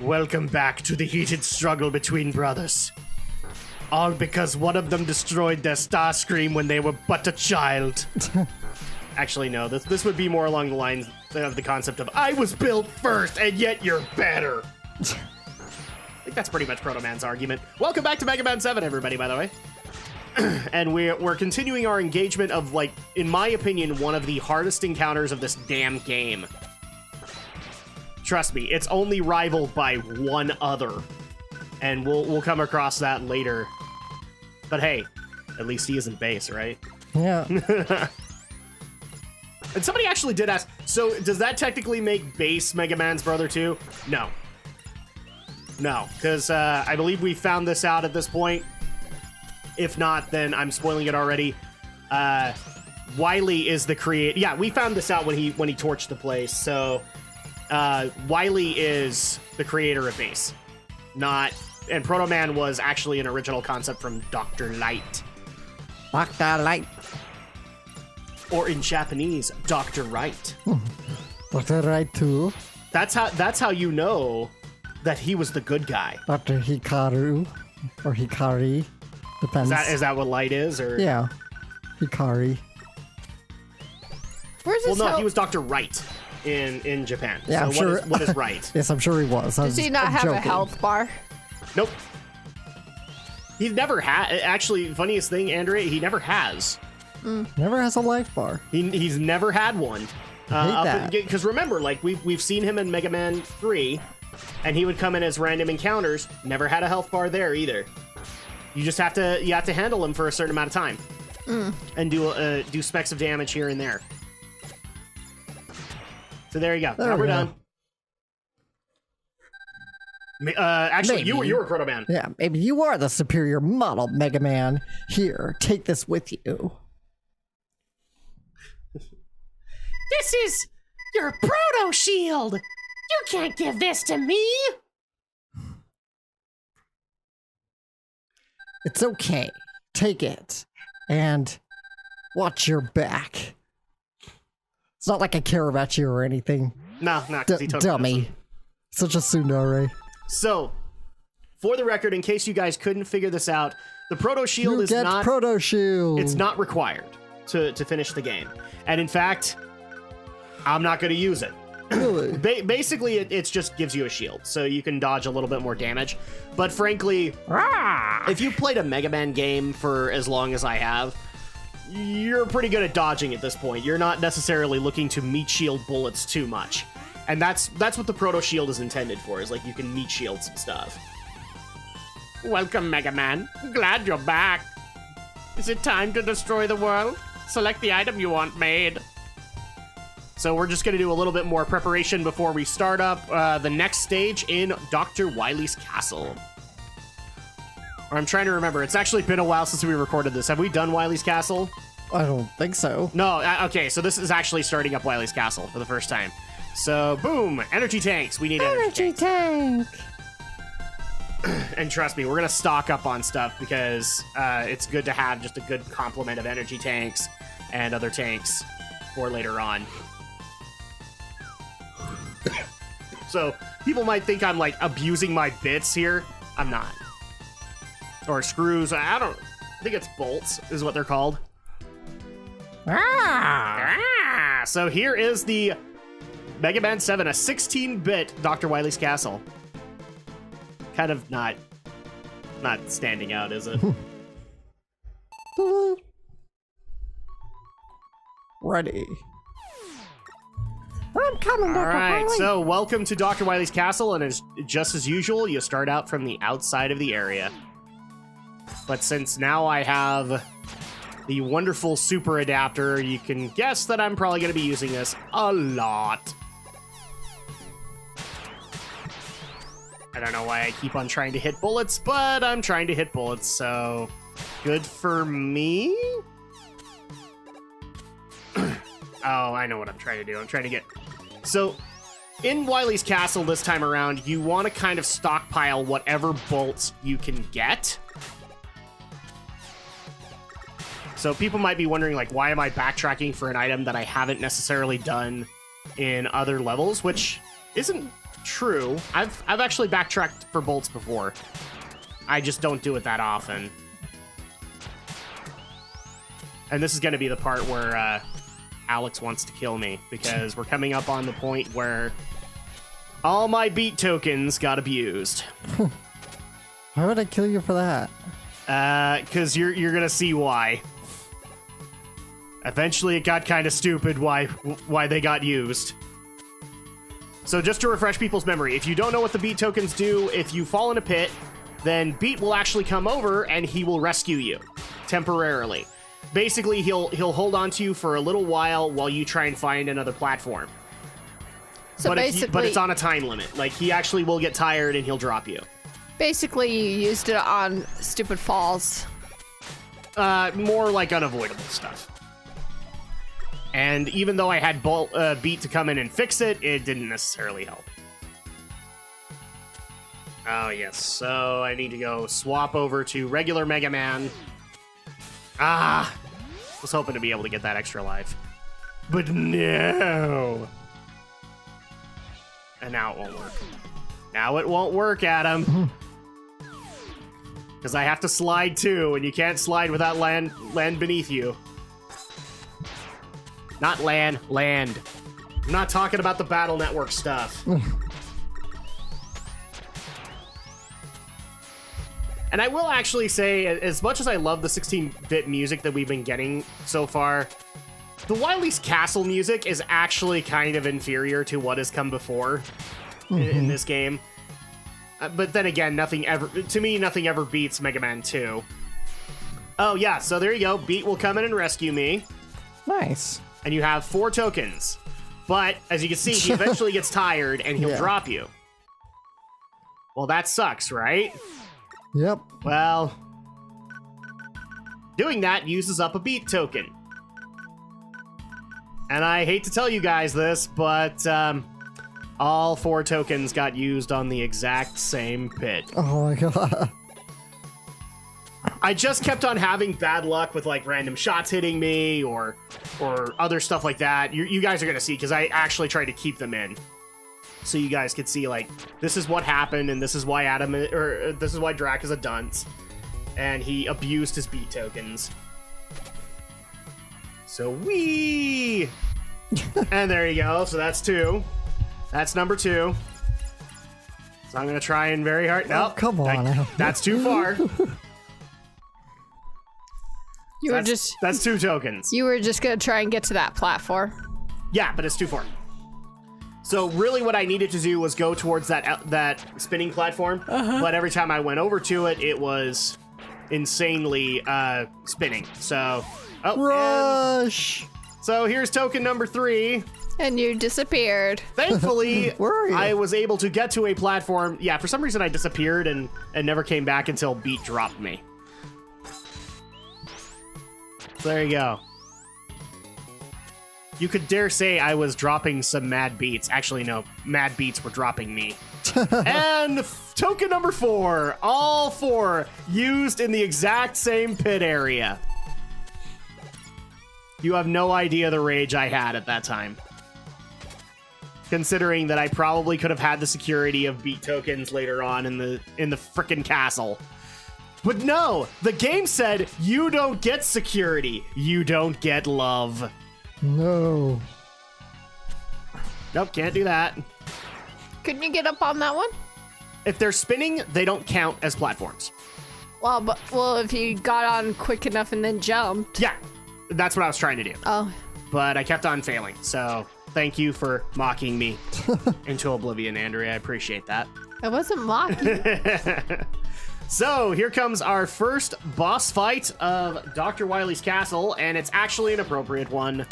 Welcome back to the heated struggle between brothers. All because one of them destroyed their Starscream when they were but a child. Actually, no, this would be more along the lines of the concept of, I was built first, and yet you're better. I think that's pretty much Proto Man's argument. Welcome back to Mega Man 7, everybody, by the way. And we're continuing our engagement of, like, in my opinion, one of the hardest encounters of this damn game. Trust me, it's only rivaled by one other. And we'll come across that later. But hey, at least he isn't Bass, right? Yeah. And somebody actually did ask, so does that technically make Bass Mega Man's brother too? No. No, because I believe we found this out at this point. If not, then I'm spoiling it already. Wily is the creator. Yeah, we found this out when he torched the place. So Wily is the creator of Bass. And Proto Man was actually an original concept from Dr. Light. Dr. Light. Or in Japanese, Dr. Right. Dr. Right too. That's how you know that he was the good guy. Dr. Hikaru or Hikari. Depends. Is that what Light is? Or yeah. Hikari. Where's this? Well, no, he was Dr. Right in Japan. Yeah, so I'm sure. What is right? Yes, I'm sure he was. Does he not have a health bar? Nope. He's never had. Actually, funniest thing, Andrea, he never has. Never has a life bar. He's never had one. I hate that. Because remember, like we've seen him in Mega Man 3, and he would come in as random encounters. Never had a health bar there either. You just have to handle him for a certain amount of time, and do specks of damage here and there. So there you go. Now we're done. Actually, Maybe. you were Proto Man. Yeah, maybe you are the superior model, Mega Man. Here, take this with you. This is your Proto Shield. You can't give this to me. It's okay. Take it. And watch your back. It's not like I care about you or anything. No, because he totally dummy. doesn't. Such a tsundere. So, for the record, in case you guys couldn't figure this out, the Proto Shield is not Proto Shield. It's not required to finish the game. And in fact, I'm not going to use it. Really? Basically, it just gives you a shield, so you can dodge a little bit more damage. But frankly, if you played a Mega Man game for as long as I have, you're pretty good at dodging at this point. You're not necessarily looking to meat shield bullets too much. And that's what the Proto Shield is intended for, is like you can meat shield some stuff. Welcome, Mega Man. Glad you're back. Is it time to destroy the world? Select the item you want made. So we're just going to do a little bit more preparation before we start up the next stage in Dr. Wileys Castle. Or I'm trying to remember. It's actually been a while since we recorded this. Have we done Wileys Castle? I don't think so. No, okay, so this is actually starting up Wileys Castle for the first time. So, boom, energy tanks. We need energy tanks. And trust me, we're going to stock up on stuff because it's good to have just a good complement of energy tanks and other tanks for later on. So, people might think I'm, like, abusing my bits here. I'm not. Or screws. I think it's bolts is what they're called. So here is the Mega Man 7, a 16-bit Dr. Wileys Castle. Kind of not standing out, is it? Ready. I'm coming, Dr. Alright, Wily. so welcome to Dr. Wileys Castle, and as just as usual, you start out from the outside of the area. But since now I have the wonderful super adapter, you can guess that I'm probably going to be using this a lot. I don't know why I keep on trying to hit bullets, but I'm trying to hit bullets, so good for me. Oh, I know what I'm trying to do. I'm trying to get... So, in Wileys Castle this time around, you want to kind of stockpile whatever bolts you can get. So people might be wondering, like, why am I backtracking for an item that I haven't necessarily done in other levels, which isn't true. I've actually backtracked for bolts before. I just don't do it that often. And this is going to be the part where Alex wants to kill me, because we're coming up on the point where all my beat tokens got abused. Why would I kill you for that? Because you're going to see why. Eventually, it got kind of stupid why they got used. So just to refresh people's memory, if you don't know what the beat tokens do, if you fall in a pit, then Beat will actually come over and he will rescue you temporarily. Basically, he'll hold on to you for a little while you try and find another platform. So but basically, it's on a time limit. Like, he actually will get tired and he'll drop you. Basically, you used it on stupid falls. More like unavoidable stuff. And even though I had Beat to come in and fix it, it didn't necessarily help. Oh, yes. So I need to go swap over to regular Mega Man. Was hoping to be able to get that extra life. But no. And now it won't work. Now it won't work, Adam. Because I have to slide too, and you can't slide without land beneath you. Not land. I'm not talking about the Battle Network stuff. And I will actually say, as much as I love the 16-bit music that we've been getting so far, the Wileys Castle music is actually kind of inferior to what has come before in this game. But then again, nothing ever beats Mega Man 2. Oh yeah, so there you go. Beat will come in and rescue me. Nice. And you have 4 tokens. But, as you can see, he eventually gets tired and he'll drop you. Well, that sucks, right? Yep. Well, doing that uses up a beat token. And I hate to tell you guys this, but all 4 tokens got used on the exact same pit. Oh my god. I just kept on having bad luck with like random shots hitting me or other stuff like that. You guys are gonna see, because I actually tried to keep them in, so you guys could see like this is what happened, and this is why this is why Drak is a dunce, and he abused his beat tokens. So and there you go. So that's 2. That's number 2. So I'm gonna try and very hard. No, come on. That's too far. That's 2 tokens. You were just gonna try and get to that platform. Yeah, but it's too far. So really what I needed to do was go towards that spinning platform, but every time I went over to it, it was insanely spinning. So, Rush! So here's token number 3. And you disappeared. Thankfully, Where are you? I was able to get to a platform. Yeah, for some reason I disappeared and never came back until Beat dropped me. So there you go. You could dare say I was dropping some mad beats. Actually, no. Mad beats were dropping me. And token number 4. All 4 used in the exact same pit area. You have no idea the rage I had at that time. Considering that I probably could have had the security of beat tokens later on in the frickin' castle. But no! The game said, you don't get security. You don't get love. No. Nope, can't do that. Couldn't you get up on that one? If they're spinning, they don't count as platforms. Well, if you got on quick enough and then jumped. Yeah, that's what I was trying to do. Oh. But I kept on failing, so thank you for mocking me into oblivion, Andrea. I appreciate that. I wasn't mocking. So, here comes our first boss fight of Dr. Wileys Castle, and it's actually an appropriate one.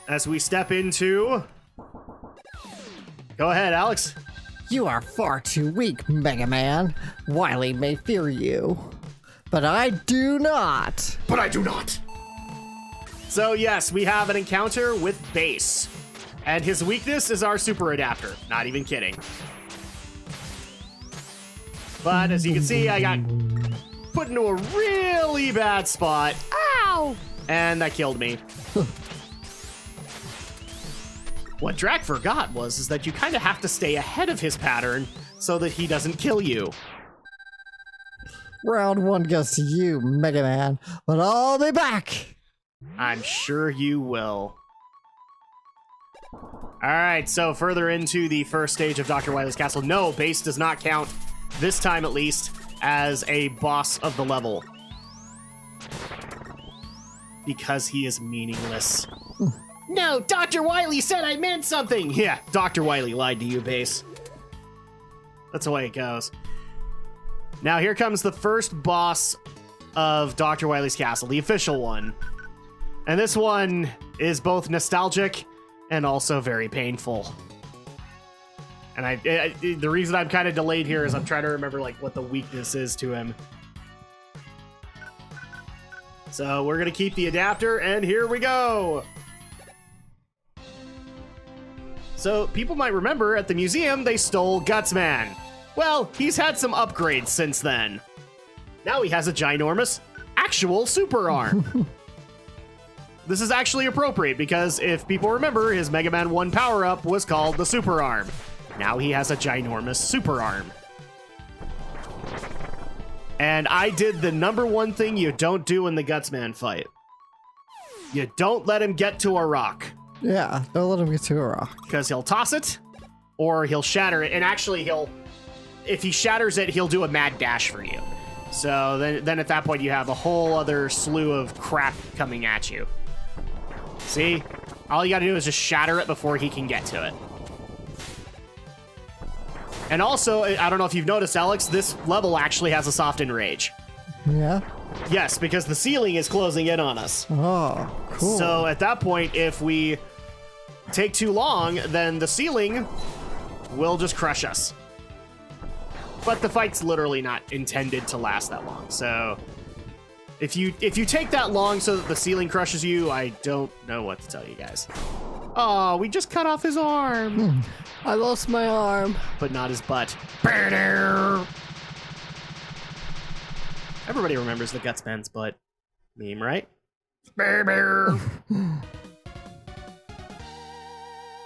As we step into... Go ahead, Alex. You are far too weak, Mega Man. Wily may fear you, but I do not. But I do not. So, yes, we have an encounter with Bass, and his weakness is our super adapter. Not even kidding. But as you can see, I got put into a really bad spot. Ow! And that killed me. What Drak forgot is that you kind of have to stay ahead of his pattern so that he doesn't kill you. Round 1 goes to you, Mega Man, but I'll be back. I'm sure you will. Alright, so further into the first stage of Dr. Wileys Castle. No, Bass does not count, this time at least, as a boss of the level. Because he is meaningless. No, Dr. Wily said I meant something! Yeah, Dr. Wily lied to you, Bass. That's the way it goes. Now here comes the first boss of Dr. Wileys Castle, the official one. And this one is both nostalgic and also very painful. And the reason I'm kind of delayed here is I'm trying to remember like what the weakness is to him. So we're gonna keep the adapter, and here we go. So people might remember at the museum they stole Gutsman. Well, he's had some upgrades since then. Now he has a ginormous actual super arm. This is actually appropriate because if people remember, his Mega Man 1 power-up was called the Super Arm. Now he has a ginormous super arm. And I did the #1 thing you don't do in the Gutsman fight. You don't let him get to a rock. Yeah, don't let him get to a rock. Because he'll toss it, or he'll shatter it, and actually if he shatters it, he'll do a mad dash for you. So then at that point you have a whole other slew of crap coming at you. See? All you gotta do is just shatter it before he can get to it. And also, I don't know if you've noticed, Alex, this level actually has a soft enrage. Yeah? Yes, because the ceiling is closing in on us. Oh, cool. So at that point, if we take too long, then the ceiling will just crush us. But the fight's literally not intended to last that long. So if you take that long so that the ceiling crushes you, I don't know what to tell you guys. Oh, we just cut off his arm. I lost my arm. But not his butt. Everybody remembers the Gutsman's butt meme, right?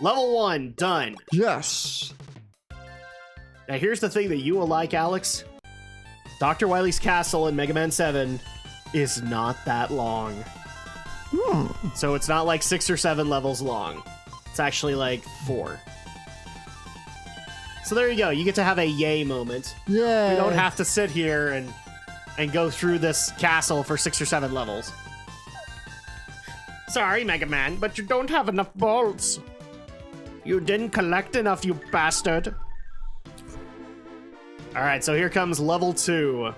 Level 1, done. Yes. Now here's the thing that you will like, Alex. Dr. Wileys Castle in Mega Man 7 is not that long. So it's not like 6 or 7 levels long. It's actually like 4. So there you go. You get to have a yay moment. Yeah. We don't have to sit here and go through this castle for 6 or 7 levels. Sorry, Mega Man, but you don't have enough bolts. You didn't collect enough, you bastard. Alright, so here comes level 2.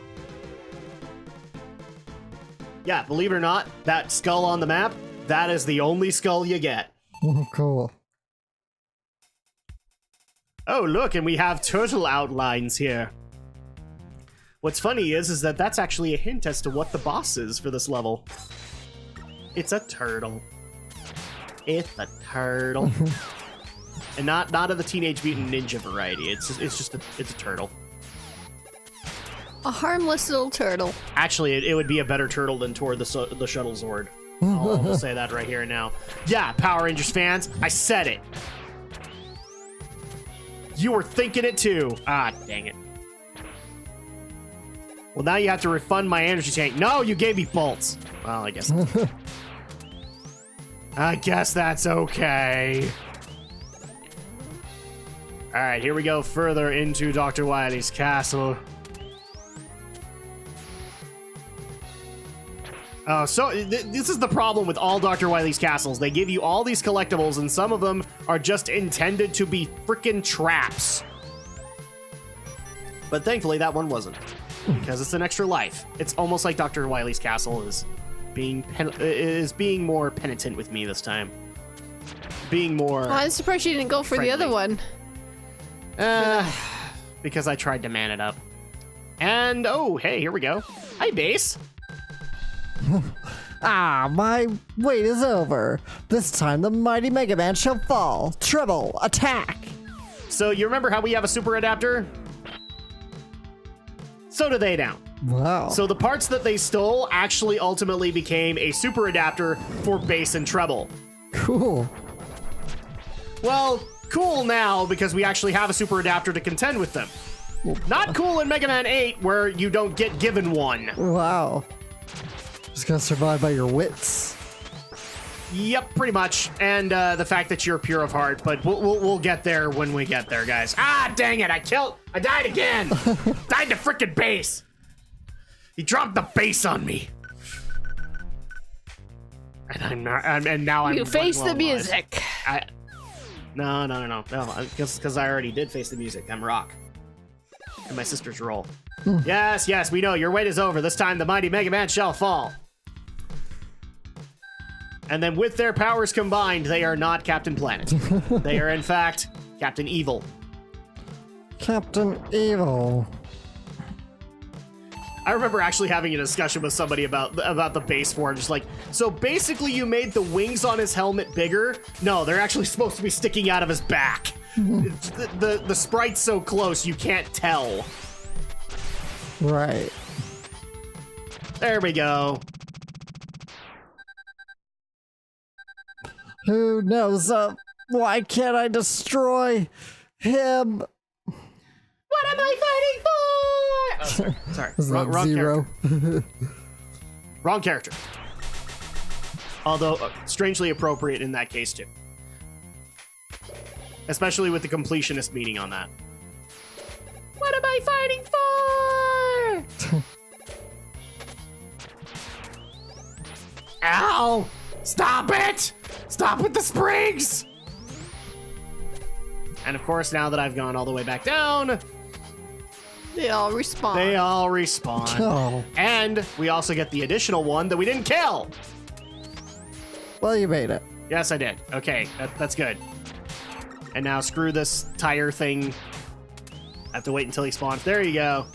Yeah, believe it or not, that skull on the map, that is the only skull you get. Oh, cool. Oh, look, and we have turtle outlines here. What's funny is that that's actually a hint as to what the boss is for this level. It's a turtle. It's a turtle. And not of the Teenage Mutant Ninja variety. It's a turtle. A harmless little turtle. Actually, it would be a better turtle than toward the Shuttle Zord. I'll say that right here and now. Yeah, Power Rangers fans, I said it. You were thinking it too. Ah, dang it. Well, now you have to refund my energy tank. No, you gave me bolts. Well, I guess. I guess that's okay. All right, here we go further into Dr. Wileys Castle. Oh, so this is the problem with all Dr. Wileys Castles. They give you all these collectibles, and some of them are just intended to be freaking traps. But thankfully, that one wasn't, because it's an extra life. It's almost like Dr. Wileys Castle is being more penitent with me this time. Being more. Well, I'm surprised you didn't go for friendly. the other one. Because I tried to man it up. And oh, hey, here we go. Hi, Bass. My wait is over. This time the mighty Mega Man shall fall. Treble, attack! So you remember how we have a super adapter? So do they now. Wow. So the parts that they stole actually ultimately became a super adapter for bass and treble. Cool. Well, cool now because we actually have a super adapter to contend with them. Not cool in Mega Man 8 where you don't get given one. Wow. Just gotta survive by your wits. Yep, pretty much. And the fact that you're pure of heart, but we'll get there when we get there, guys. Ah, dang it, I died again. Died to frickin' base. He dropped the base on me. And I'm not, and now I'm- You face the music. No, because I already did face the music. I'm Rock. And my sister's Roll. Yes, we know, your wait is over. This time the mighty Mega Man shall fall. And then with their powers combined, they are not Captain Planet. They are, in fact, Captain Evil. Captain Evil. I remember actually having a discussion with somebody about the base form. Just like, so basically you made the wings on his helmet bigger? No, they're actually supposed to be sticking out of his back. The sprite's so close, you can't tell. Right. There we go. Who knows? Why can't I destroy him? What am I fighting for? Oh, sorry. Is that Wrong Zero? character. Wrong character. Although strangely appropriate in that case too. Especially with the completionist meaning on that. What am I fighting for? Ow! Stop it! Stop with the springs! And of course, now that I've gone all the way back down, They all respawn. they all respawn. Oh. And we also get the additional one that we didn't kill. Well, you made it. Yes, I did. Okay, that's good. And now screw this tire thing. I have to wait until he spawns. There you go.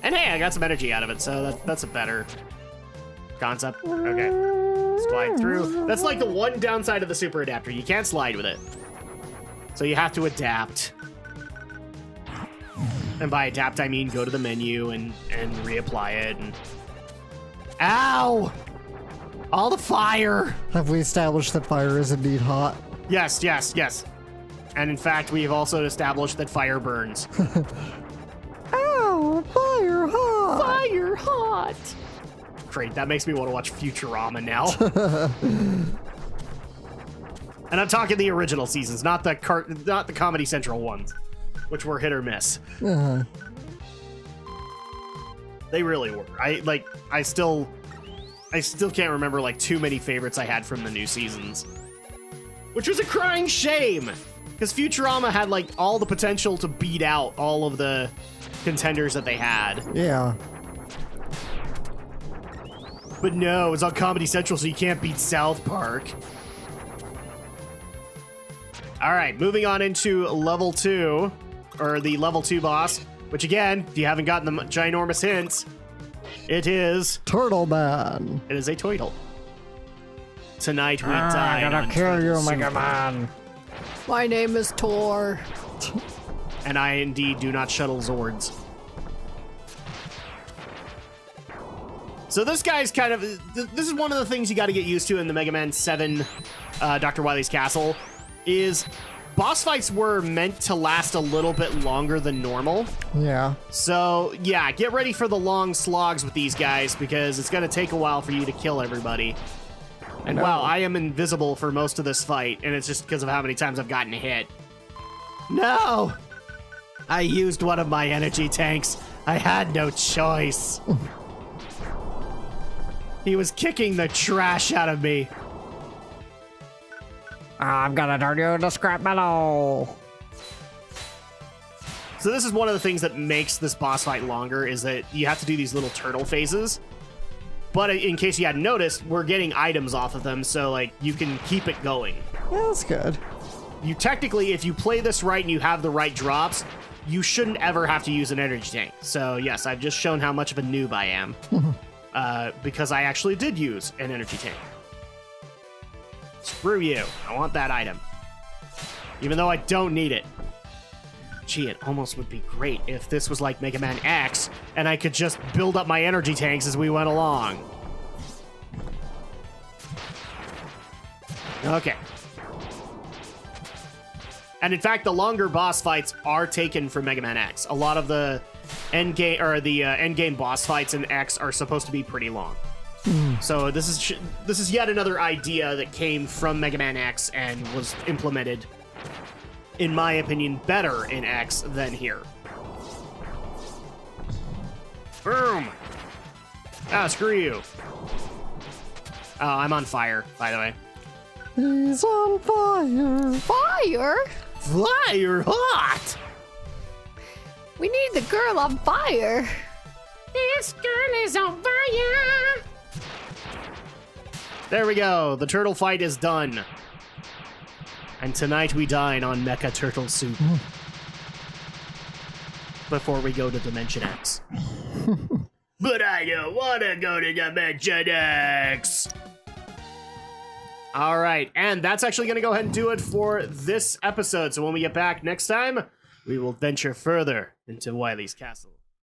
And hey, I got some energy out of it, so that's a better concept. Okay. Slide through. That's like the one downside of the super adapter. You can't slide with it. So you have to adapt. And by adapt, I mean go to the menu and reapply it. And... Ow! All the fire! Have we established that fire is indeed hot? Yes. And in fact, we have also established that fire burns. Ow! Fire hot! Fire hot! Great, that makes me want to watch Futurama now. And I'm talking the original seasons, not the Comedy Central ones, which were hit or miss. Uh-huh. They really were. I still can't remember like too many favorites I had from the new seasons, which was a crying shame because Futurama had like all the potential to beat out all of the contenders that they had. Yeah. But no, it's on Comedy Central, so you can't beat South Park. All right, moving on into level 2, or the level 2 boss, which again, if you haven't gotten the ginormous hints, it is Turtle Man. a turtle. Tonight we die. I'm gonna kill you, Mega Man. My name is Tor. And I indeed do not shuttle Zords. So this guy's kind of... This is one of the things you got to get used to in the Mega Man 7 Dr. Wileys Castle, is boss fights were meant to last a little bit longer than normal. Yeah. So, yeah, get ready for the long slogs with these guys, because it's going to take a while for you to kill everybody. And wow, I am invisible for most of this fight, and it's just because of how many times I've gotten hit. No! I used one of my energy tanks. I had no choice. He was kicking the trash out of me. I'm gonna turn you into scrap metal. So this is one of the things that makes this boss fight longer, is that you have to do these little turtle phases. But in case you hadn't noticed, we're getting items off of them, so like you can keep it going. Yeah, that's good. You technically, if you play this right and you have the right drops, you shouldn't ever have to use an energy tank. So yes, I've just shown how much of a noob I am. Because I actually did use an energy tank. Screw you. I want that item. Even though I don't need it. Gee, it almost would be great if this was like Mega Man X and I could just build up my energy tanks as we went along. Okay. And in fact, the longer boss fights are taken from Mega Man X. A lot of the end game boss fights in X are supposed to be pretty long. So this is yet another idea that came from Mega Man X and was implemented, in my opinion, better in X than here. Boom! Ah, screw you. Oh, I'm on fire, by the way. He's on fire. Fire? Fire hot! We need the girl on fire. This girl is on fire! There we go. The turtle fight is done. And tonight we dine on Mecha Turtle Soup. Before we go to Dimension X. But I don't want to go to Dimension X! All right, and that's actually going to go ahead and do it for this episode. So when we get back next time, we will venture further into Wileys Castle.